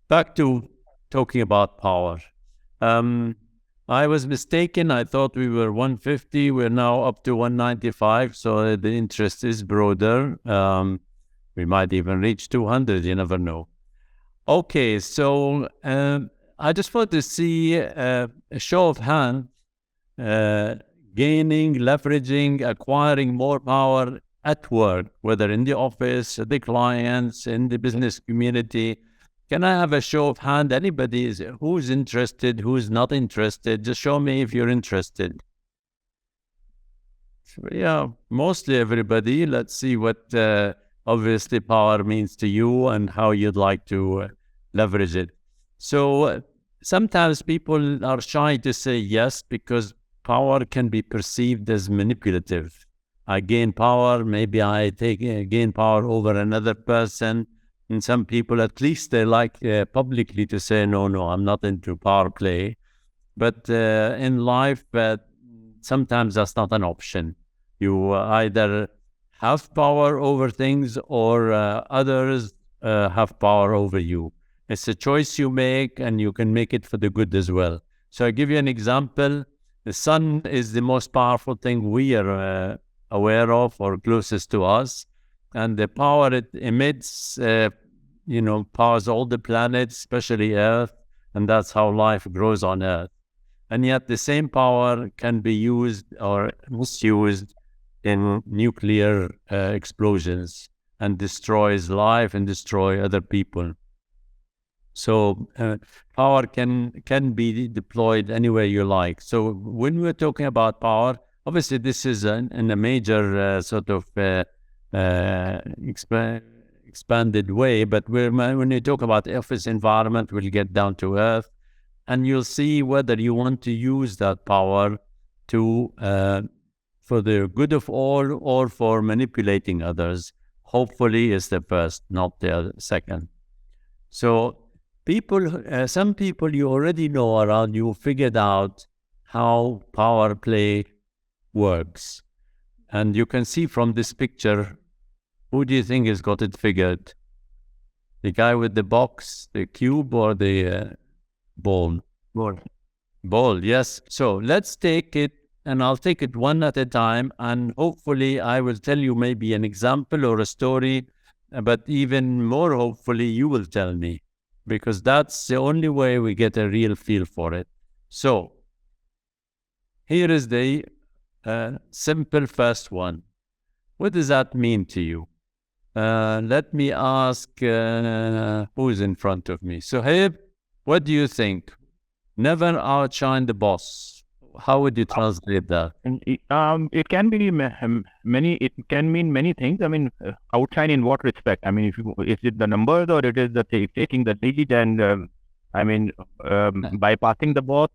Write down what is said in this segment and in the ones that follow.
Back to talking about power. Um, I was mistaken. I thought we were 150. We're now up to 195. So the interest is broader. We might even reach 200. You never know. Okay, so I just want to see a show of hand, uh, gaining, leveraging, acquiring more power at work, whether in the office, the clients, in the business community. Can I have a show of hand? Anybody who's interested, who's not interested? Just show me if you're interested. Yeah, mostly everybody. Let's see what obviously power means to you and how you'd like to leverage it. So sometimes people are shy to say yes because power can be perceived as manipulative. I gain power, maybe I gain power over another person. And some people, at least they like publicly to say, no, no, I'm not into power play. But in life, sometimes that's not an option. You either have power over things or others have power over you. It's a choice you make, and you can make it for the good as well. So I give you an example. The sun is the most powerful thing we are aware of or closest to us. And the power it emits, powers all the planets, especially Earth. And that's how life grows on Earth. And yet the same power can be used or misused in nuclear explosions and destroys life and destroy other people. So power can be deployed anywhere you like. So when we're talking about power, obviously this is in a major sort of expanded way, but when you talk about office environment, we'll get down to earth. And you'll see whether you want to use that power to for the good of all or for manipulating others. Hopefully, is the first, not the second. So, some people you already know around you figured out how power play works, and you can see from this picture. Who do you think has got it figured? The guy with the box, the cube, or the ball? Ball, yes. So let's take it, and I'll take it one at a time, and hopefully I will tell you maybe an example or a story, but even more hopefully you will tell me, because that's the only way we get a real feel for it. So here is the simple first one. What does that mean to you? Let me ask who's in front of me. So, Heb, what do you think? Never outshine the boss. How would you translate that? It can be many. It can mean many things. I mean, outshine in what respect? I mean, is it the numbers or it is the taking the lead and bypassing the boss?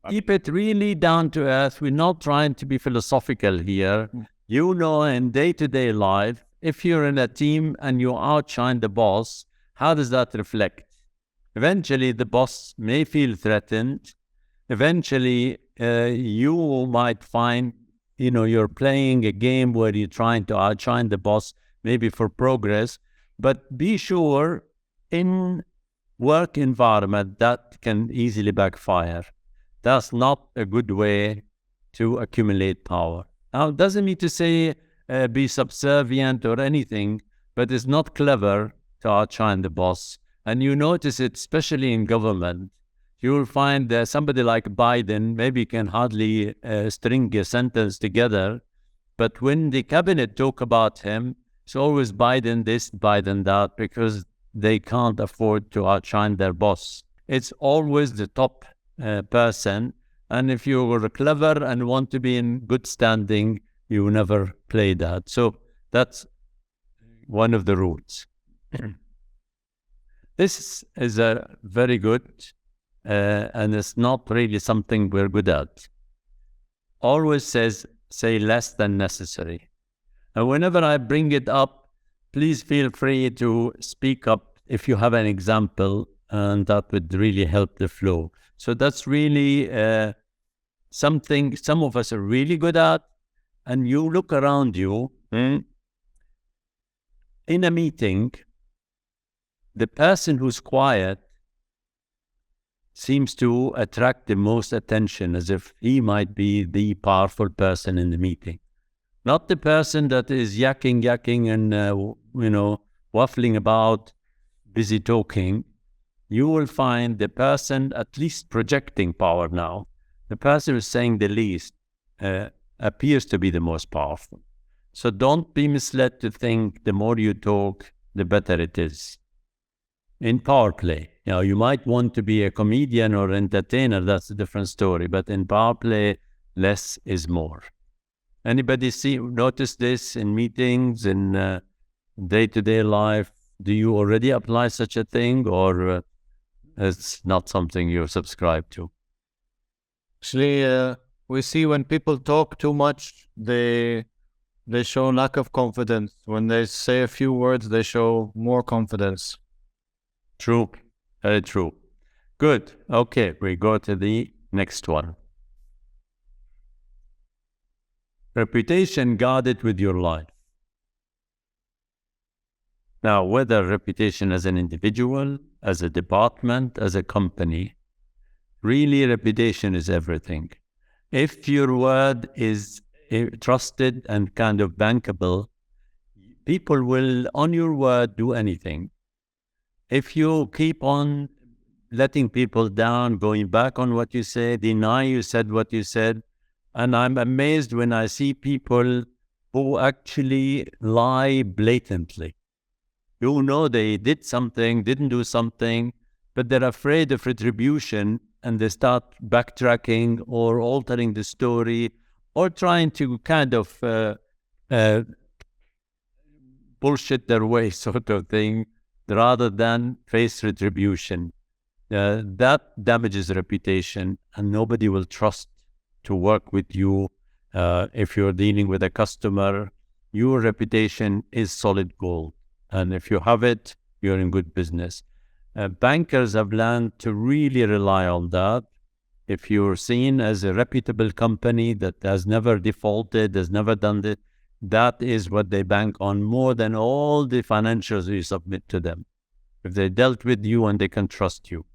Keep it really down to earth. We're not trying to be philosophical here. You know, in day-to-day life, if you're in a team and you outshine the boss, how does that reflect? Eventually, the boss may feel threatened. Eventually, you might find, you're playing a game where you're trying to outshine the boss, maybe for progress. But be sure, in work environment, that can easily backfire. That's not a good way to accumulate power. Now, it doesn't mean to say be subservient or anything, but it's not clever to outshine the boss. And you notice it, especially in government. You will find that somebody like Biden maybe can hardly string a sentence together. But when the cabinet talk about him, it's always Biden this, Biden that, because they can't afford to outshine their boss. It's always the top person. And if you were clever and want to be in good standing, you never play that. So that's one of the rules. This is a very good, and it's not really something we're good at. Always say less than necessary. And whenever I bring it up, please feel free to speak up if you have an example, and that would really help the flow. So that's really something some of us are really good at. And you look around you, in a meeting, the person who's quiet seems to attract the most attention, as if he might be the powerful person in the meeting. Not the person that is yakking and, waffling about, busy talking. You will find the person at least projecting power now. The person who's saying the least appears to be the most powerful. So don't be misled to think the more you talk, the better it is. In power play, you might want to be a comedian or entertainer, that's a different story. But in power play, less is more. Anybody notice this in meetings, in day-to-day life? Do you already apply such a thing, or it's not something you subscribe to? Actually, we see when people talk too much, they show lack of confidence. When they say a few words, they show more confidence. True, very true. Good. Okay, we go to the next one. Reputation guarded with your life. Now, whether reputation as an individual, as a department, as a company, really reputation is everything. If your word is trusted and kind of bankable, people will, on your word, do anything. If you keep on letting people down, going back on what you say, deny you said what you said, and I'm amazed when I see people who actually lie blatantly. You know they did something, didn't do something, but they're afraid of retribution, and they start backtracking or altering the story or trying to kind of bullshit their way, sort of thing, rather than face retribution. That damages reputation, and nobody will trust to work with you. If you're dealing with a customer, your reputation is solid gold. And if you have it, you're in good business. Bankers have learned to really rely on that. If you're seen as a reputable company that has never defaulted, has never done it, that is what they bank on more than all the financials you submit to them. If they dealt with you and they can trust you.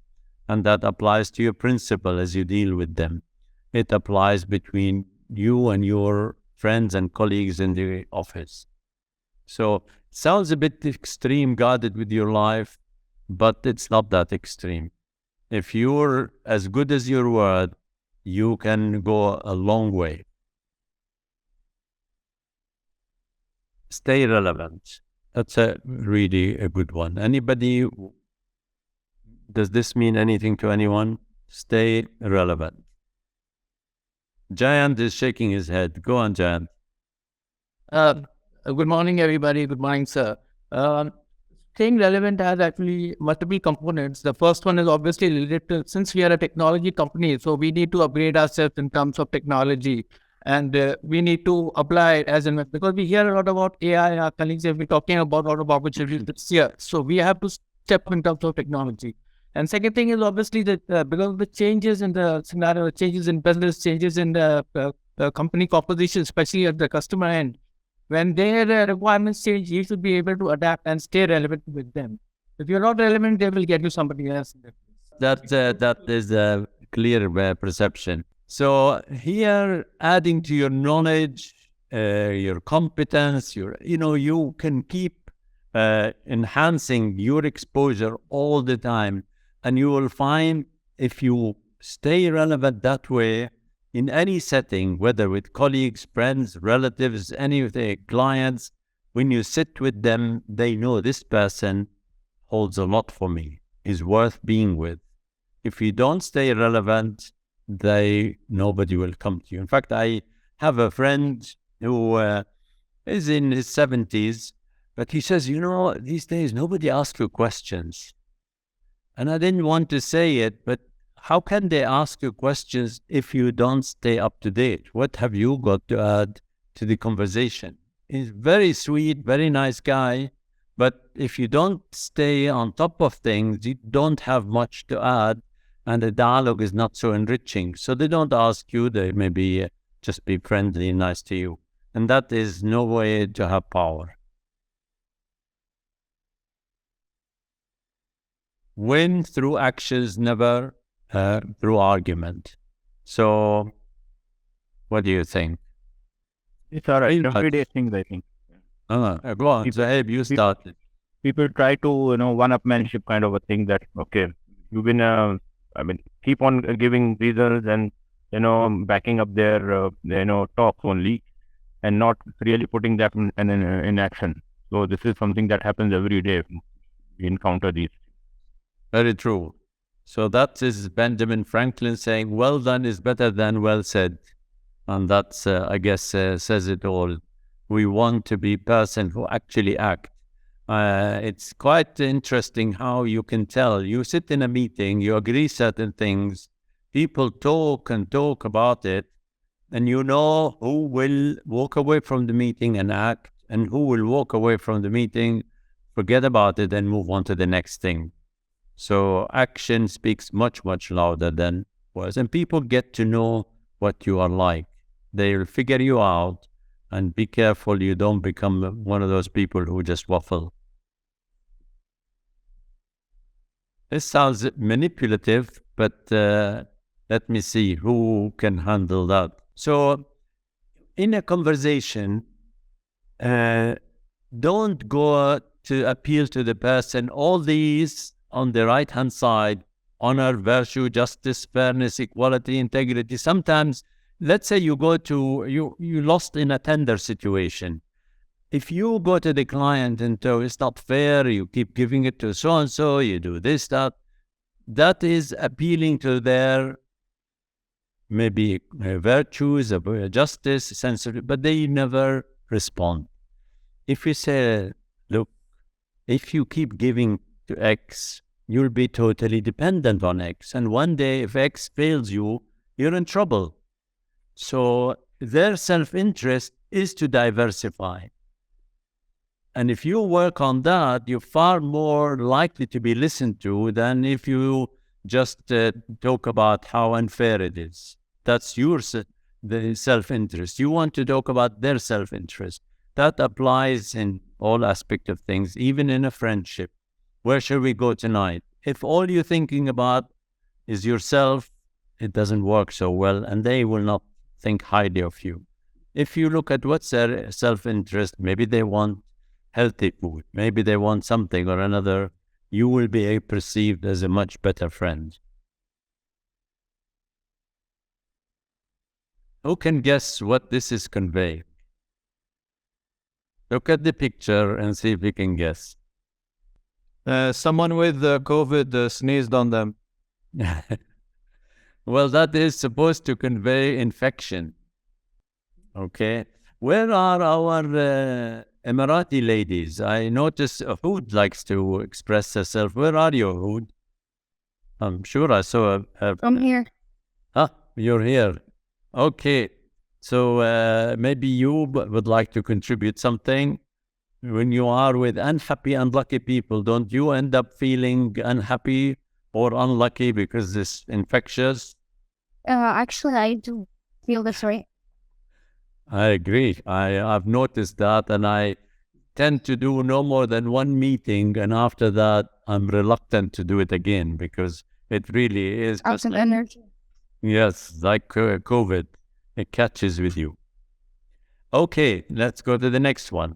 And that applies to your principal as you deal with them. It applies between you and your friends and colleagues in the office. So it sounds a bit extreme, guarded with your life, but it's not that extreme. If you're as good as your word, you can go a long way. Stay relevant. That's really a good one. Anybody, does this mean anything to anyone? Stay relevant. Jayant is shaking his head. Go on, Jayant. Good morning, everybody. Good morning, sir. Staying relevant has actually multiple components. The first one is obviously related to, since we are a technology company, so we need to upgrade ourselves in terms of technology. And we need to apply it as in, because we hear a lot about AI, our colleagues have been talking about a lot of opportunities this year. So we have to step in terms of technology. And second thing is obviously that because of the changes in the scenario, changes in business, changes in the company composition, especially at the customer end, when their requirements change, you should be able to adapt and stay relevant with them. If you're not relevant, they will get you somebody else. That is a clear perception. So here, adding to your knowledge, your competence, you can keep enhancing your exposure all the time. And you will find if you stay relevant that way in any setting, whether with colleagues, friends, relatives, any of their clients, when you sit with them, they know this person holds a lot for me, is worth being with. If you don't stay relevant, nobody will come to you. In fact, I have a friend who is in his 70s, but he says, these days nobody asks you questions. And I didn't want to say it, but how can they ask you questions if you don't stay up to date? What have you got to add to the conversation? He's very sweet, very nice guy, but if you don't stay on top of things, you don't have much to add, and the dialogue is not so enriching. So they don't ask you, they maybe just be friendly and nice to you. And that is no way to have power. Win through actions, never through argument. So, what do you think? It's all right. Everyday things, I think. Go on, Zahib, you started. People try to, one-upmanship kind of a thing that, okay, you've been, keep on giving reasons and, backing up their, talks only and not really putting that in action. So this is something that happens every day. We encounter these. Very true. So that is Benjamin Franklin saying, well done is better than well said. And that's, I guess, says it all. We want to be person who actually act. It's quite interesting how you can tell. You sit in a meeting, you agree certain things, people talk and talk about it, and you know who will walk away from the meeting and act, and who will walk away from the meeting, forget about it, and move on to the next thing. So action speaks much, much louder than words. And people get to know what you are like. They'll figure you out, and be careful you don't become one of those people who just waffle. This sounds manipulative, but let me see who can handle that. So in a conversation, don't go to appeal to the person. All these on the right-hand side, honor, virtue, justice, fairness, equality, integrity. Sometimes, let's say you go to, you lost in a tender situation. If you go to the client and tell it's not fair, you keep giving it to so-and-so, you do this, that is appealing to their maybe virtues, justice, sensitive, but they never respond. If you say, look, if you keep giving to X, you'll be totally dependent on X. And one day, if X fails you, you're in trouble. So their self-interest is to diversify. And if you work on that, you're far more likely to be listened to than if you just talk about how unfair it is. That's the self-interest. You want to talk about their self-interest. That applies in all aspects of things, even in a friendship. Where shall we go tonight? If all you're thinking about is yourself, it doesn't work so well, and they will not think highly of you. If you look at what's their self-interest, maybe they want healthy food, maybe they want something or another, you will be perceived as a much better friend. Who can guess what this is conveying? Look at the picture and see if you can guess. Someone with COVID sneezed on them. Well, that is supposed to convey infection. Okay. Where are our Emirati ladies? I notice Hood likes to express herself. Where are you, Hood? I'm sure I saw her. I'm here. You're here. Okay. So maybe you would like to contribute something. When you are with unhappy, unlucky people, don't you end up feeling unhappy or unlucky because it's infectious? Actually, I do feel this way. I agree. I've noticed that, and I tend to do no more than one meeting, and after that, I'm reluctant to do it again because it really is Out just of like, energy. yes, like COVID. It catches with you. Okay, let's go to the next one.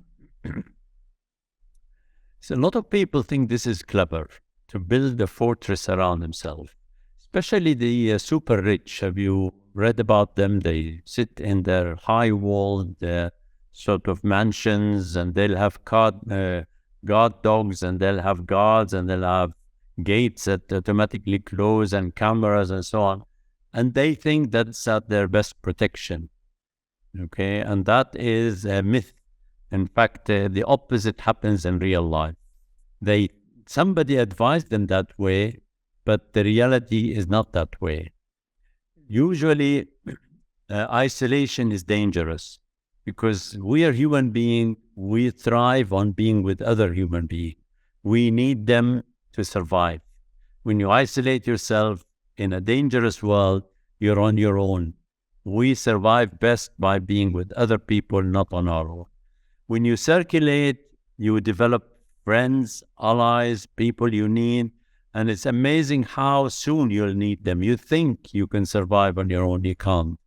So a lot of people think this is clever, to build a fortress around themselves, especially the super rich. Have you read about them? They sit in their high-walled sort of mansions, and they'll have guard dogs, and they'll have guards, and they'll have gates that automatically close, and cameras, and so on. And they think that's at their best protection. Okay, and that is a myth. In fact, the opposite happens in real life. Somebody advised them that way, but the reality is not that way. Usually, isolation is dangerous because we are human beings. We thrive on being with other human beings. We need them to survive. When you isolate yourself in a dangerous world, you're on your own. We survive best by being with other people, not on our own. When you circulate, you develop friends, allies, people you need, And it's amazing how soon you'll need them. You think you can survive on your own, you can't.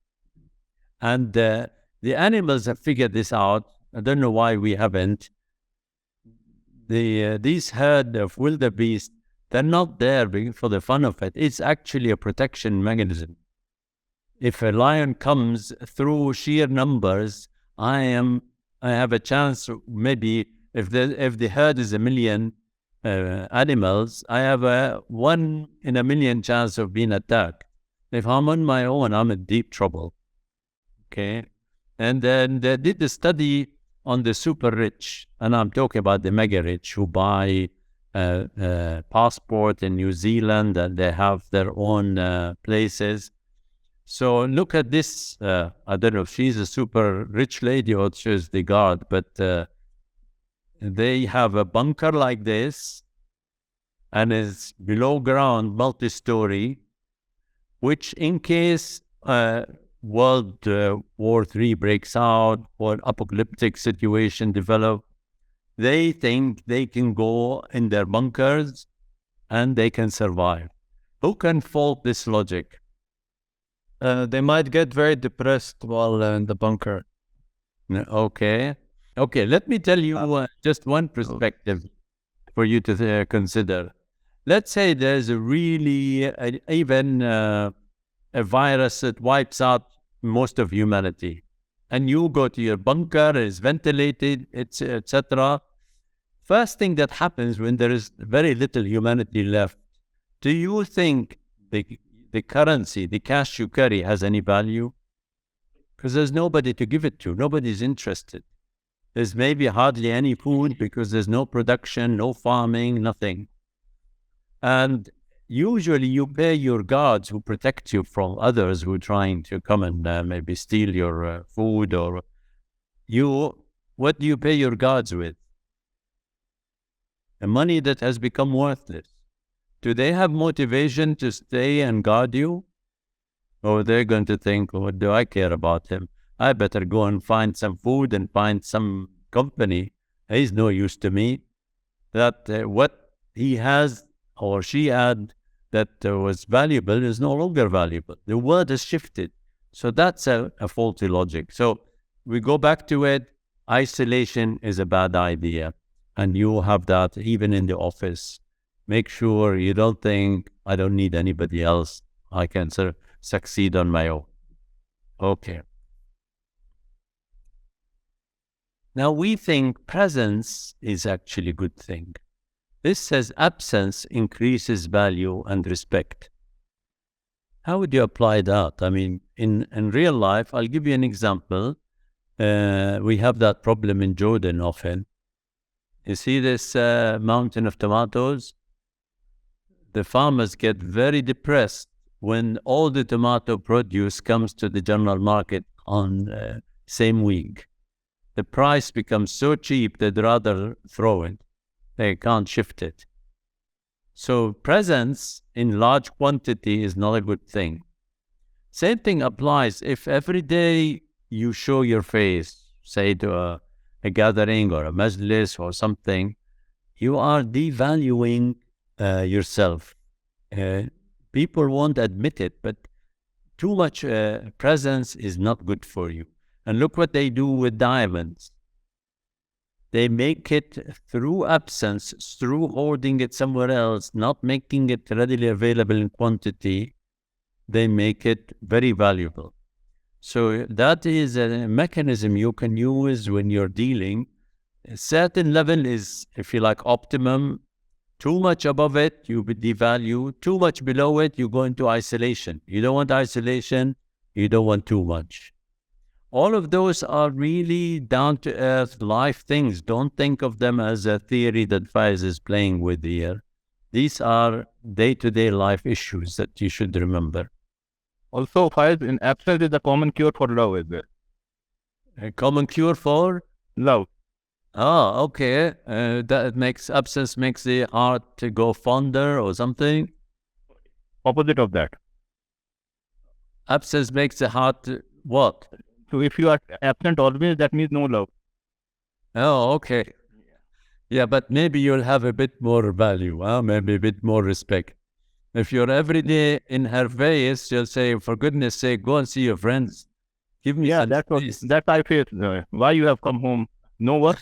And the animals have figured this out. I don't know why we haven't. These herd of wildebeest, they're not there for the fun of it. It's actually a protection mechanism. If a lion comes through sheer numbers, I have a chance. Maybe if the herd is 1 million animals, I have a 1 in 1 million chance of being attacked. If I'm on my own, I'm in deep trouble. Okay, and then they did the study on the super rich, and I'm talking about the mega rich who buy a passport in New Zealand and they have their own places. So look at this. I don't know if she's a super rich lady or she's the guard, but they have a bunker like this, and it's below ground, multi-story, which in case World War III breaks out or apocalyptic situation develop, they think they can go in their bunkers and they can survive. Who can fault this logic? They might get very depressed while in the bunker. Okay, let me tell you just one perspective for you to consider. Let's say there's a really, even a virus that wipes out most of humanity, and you go to your bunker, it's ventilated, etc. First thing that happens when there is very little humanity left, do you think the currency, the cash you carry, has any value? Because there's nobody to give it to. Nobody's interested. There's maybe hardly any food because there's no production, no farming, nothing. And usually you pay your guards who protect you from others who are trying to come and maybe steal your food, or what do you pay your guards with? The money that has become worthless. Do they have motivation to stay and guard you? Or they're going to think, what do I care about him? I better go and find some food and find some company. He's no use to me. That what he has or she had that was valuable is no longer valuable. The world has shifted. So that's a faulty logic. So we go back to it. Isolation is a bad idea. And you have that even in the office. Make sure you don't think, I don't need anybody else. I can succeed on my own. Okay. Now we think presence is actually a good thing. This says absence increases value and respect. How would you apply that? I mean, in real life, I'll give you an example. We have that problem in Jordan often. You see this mountain of tomatoes? The farmers get very depressed when all the tomato produce comes to the general market on same week. The price becomes so cheap they'd rather throw it. They can't shift it. So presence in large quantity is not a good thing. Same thing applies if every day you show your face, say to a gathering or a majlis or something, you are devaluing yourself. People won't admit it, but too much presence is not good for you. And look what they do with diamonds. They make it through absence, through hoarding it somewhere else, not making it readily available in quantity. They make it very valuable. So that is a mechanism you can use when you're dealing. A certain level is, if you like, optimum. Too much above it, you devalue. Too much below it, you go into isolation. You don't want isolation. You don't want too much. All of those are really down-to-earth life things. Don't think of them as a theory that Fayez is playing with here. These are day-to-day life issues that you should remember. Also, Fayez, in absence is a common cure for love as well. A common cure for? Love. Ah, okay. That makes absence makes the heart to go fonder or something? Opposite of that. Absence makes the heart what? So if you are absent always, that means no love. Oh, okay. Yeah, but maybe you'll have a bit more value, maybe a bit more respect. If you're every day in her face, she'll say, for goodness sake, go and see your friends. Give me Yeah, some that's what space. that I face. Why you have come home? No work?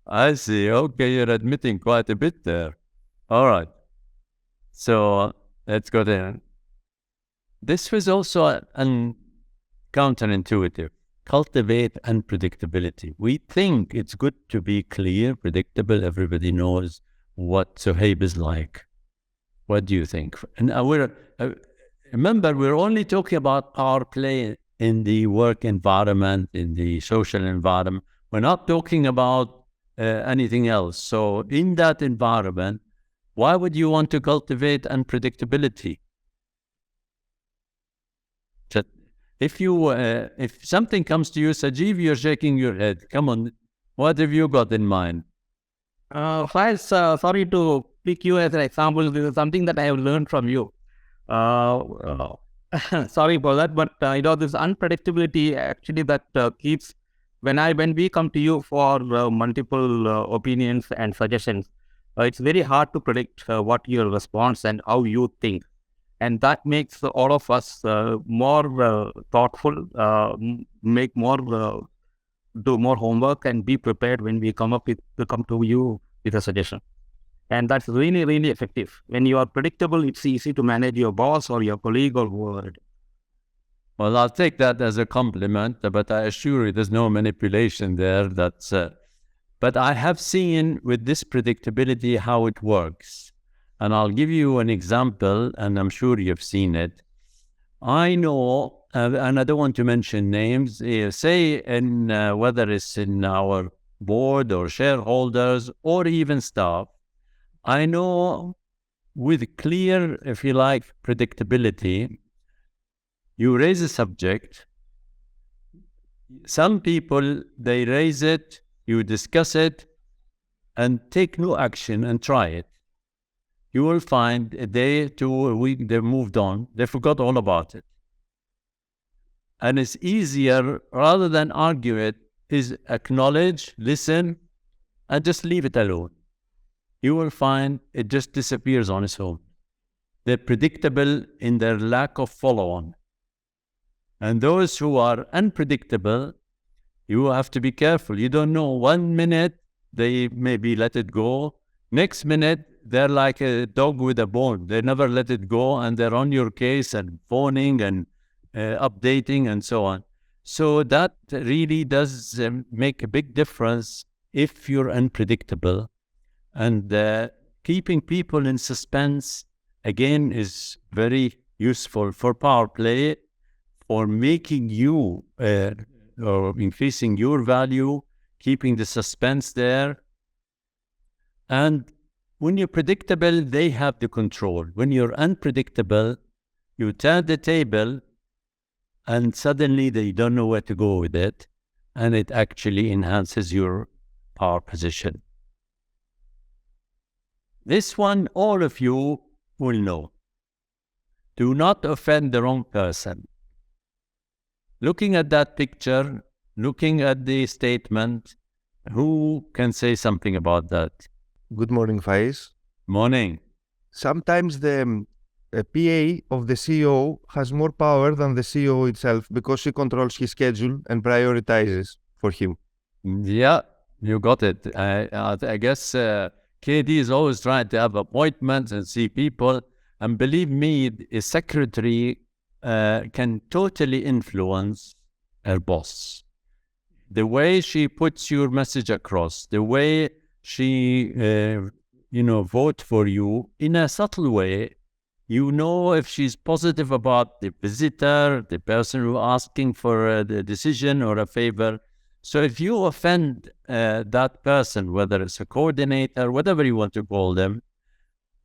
I see. Okay, you're admitting quite a bit there. All right. So let's go there. This was also counterintuitive. Cultivate unpredictability. We think it's good to be clear, predictable. Everybody knows what Suhaib is like. What do you think? And remember, we're only talking about our play in the work environment, in the social environment. We're not talking about anything else. So in that environment, why would you want to cultivate unpredictability? If something comes to you, Sajeev, you're shaking your head. Come on, what have you got in mind? Faiz, sorry to pick you as an example. This is something that I have learned from you. Sorry for that, but this unpredictability actually that keeps when we come to you for multiple opinions and suggestions, it's very hard to predict what your response and how you think, and that makes all of us more thoughtful, make more do more homework, and be prepared when we come to you with a suggestion. And that's really, really effective. When you are predictable, it's easy to manage your boss or your colleague or whoever. Well, I'll take that as a compliment, but I assure you there's no manipulation there. But I have seen with this predictability how it works. And I'll give you an example, and I'm sure you've seen it. I know, and I don't want to mention names, say whether it's in our board or shareholders or even staff, I know with clear, if you like, predictability, you raise a subject. Some people, they raise it, you discuss it, and take no action and try it. You will find a day, 2, a week, they've moved on. They forgot all about it. And it's easier, rather than argue it, is acknowledge, listen, and just leave it alone. You will find it just disappears on its own. They're predictable in their lack of follow-on. And those who are unpredictable, you have to be careful. You don't know. 1 minute, they maybe let it go. Next minute, they're like a dog with a bone. They never let it go, and they're on your case and phoning and updating and so on. So that really does make a big difference if you're unpredictable. And keeping people in suspense, again, is very useful for power play, for making you or increasing your value, keeping the suspense there. And when you're predictable, they have the control. When you're unpredictable, you turn the table and suddenly they don't know where to go with it. And it actually enhances your power position. This one, all of you will know. Do not offend the wrong person. Looking at that picture, looking at the statement, who can say something about that? Good morning, Faiz. Morning. Sometimes the PA of the CEO has more power than the CEO itself because she controls his schedule and prioritizes for him. Yeah, you got it. I guess KD is always trying to have appointments and see people. And believe me, a secretary can totally influence her boss. The way she puts your message across, the way she, vote for you in a subtle way, you know if she's positive about the visitor, the person who asking for the decision or a favor. So if you offend that person, whether it's a coordinator, whatever you want to call them,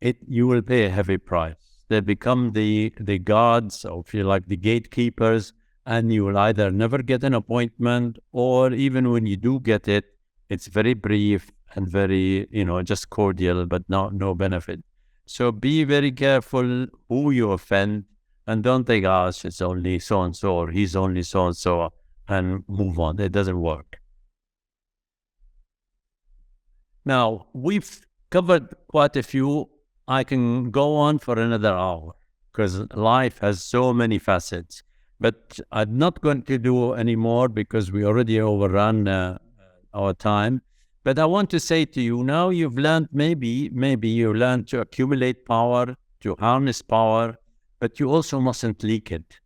you will pay a heavy price. They become the guards, or if you like, the gatekeepers, and you will either never get an appointment, or even when you do get it, it's very brief and very, just cordial, but no benefit. So be very careful who you offend, and don't think, it's only so-and-so, or he's only so-and-so, and move on. It doesn't work. Now, we've covered quite a few. I can go on for another hour because life has so many facets. But I'm not going to do any more because we already overrun our time. But I want to say to you, now you've learned, maybe you learned to accumulate power, to harness power, but you also mustn't leak it.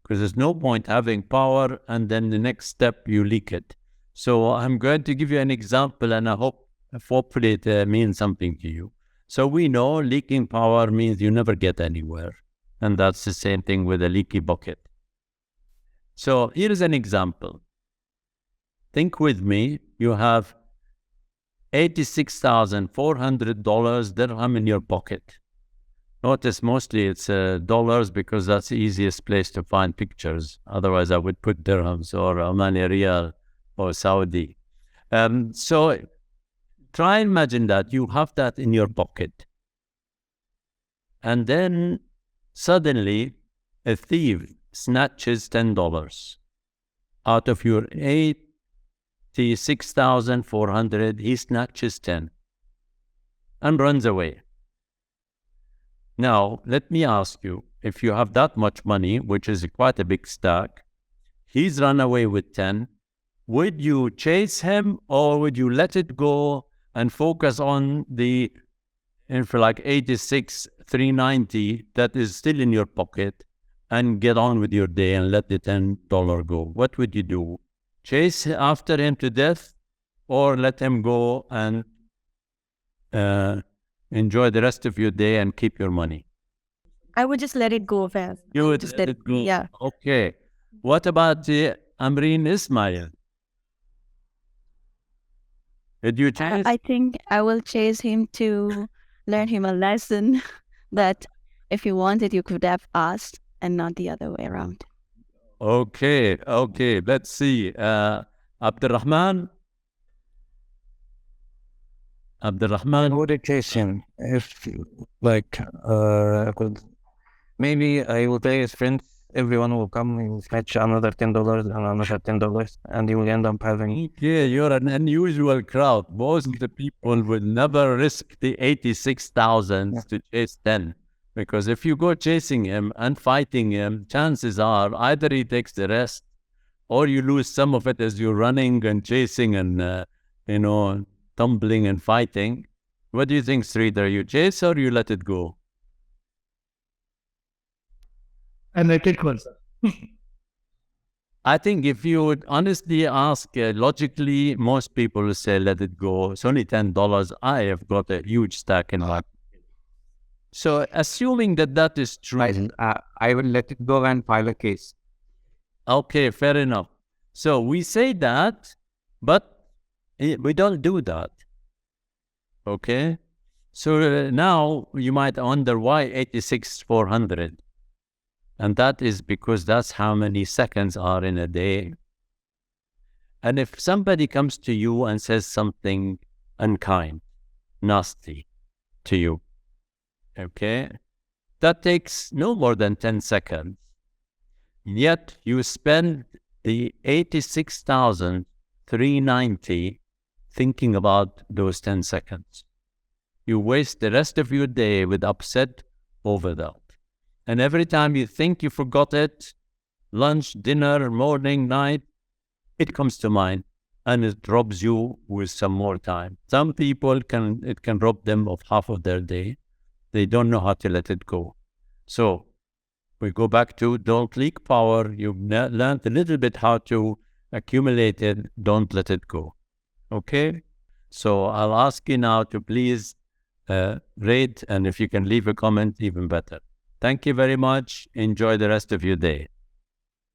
Because there's no point having power and then the next step you leak it. So I'm going to give you an example, and I hope, hopefully it means something to you. So we know leaking power means you never get anywhere. And that's the same thing with a leaky bucket. So here is an example. Think with me, you have $86,400 dirham in your pocket. Notice mostly it's dollars because that's the easiest place to find pictures. Otherwise, I would put dirhams or Omani Riyal or Saudi. So try and imagine that you have that in your pocket. And then suddenly a thief snatches $10 out of your $86,400. He snatches 10 and runs away. Now, let me ask you, if you have that much money, which is quite a big stack, he's run away with 10, would you chase him or would you let it go and focus on the, for like 86,390 that is still in your pocket and get on with your day and let the $10 go? What would you do? Chase after him to death or let him go and enjoy the rest of your day and keep your money? I would just let it go, Fayez. You would Just let it go? Yeah. Okay. What about Amreen Ismail? Did you chase? I think I will chase him to learn him a lesson that if you wanted, you could have asked and not the other way around. Okay. Let's see. Abdurrahman? I Abdurrahman? would chase him if, like, I could. Maybe I will tell his friends, everyone will come and snatch another $10 and another $10, and you will end up having. Okay, you're an unusual crowd. Most of the people will never risk the 86,000 to chase 10. Because if you go chasing him and fighting him, chances are either he takes the rest or you lose some of it as you're running and chasing and, tumbling and fighting. What do you think, Sridhar? You chase or you let it go? And I take one. I think if you would honestly ask logically, most people will say, let it go. It's only $10. I have got a huge stack in my. So assuming that is true. I will let it go and file a case. Okay, fair enough. So we say that, but we don't do that. Okay? So now you might wonder why 86,400. And that is because that's how many seconds are in a day. And if somebody comes to you and says something unkind, nasty to you, okay, that takes no more than 10 seconds. Yet you spend the 86,390 thinking about those 10 seconds. You waste the rest of your day with upset over that. And every time you think you forgot it, lunch, dinner, morning, night, it comes to mind and it robs you with some more time. Some people it can rob them of half of their day. They don't know how to let it go. So we go back to don't leak power. You've learned a little bit how to accumulate it. Don't let it go. Okay? So I'll ask you now to please rate, and if you can leave a comment, even better. Thank you very much. Enjoy the rest of your day.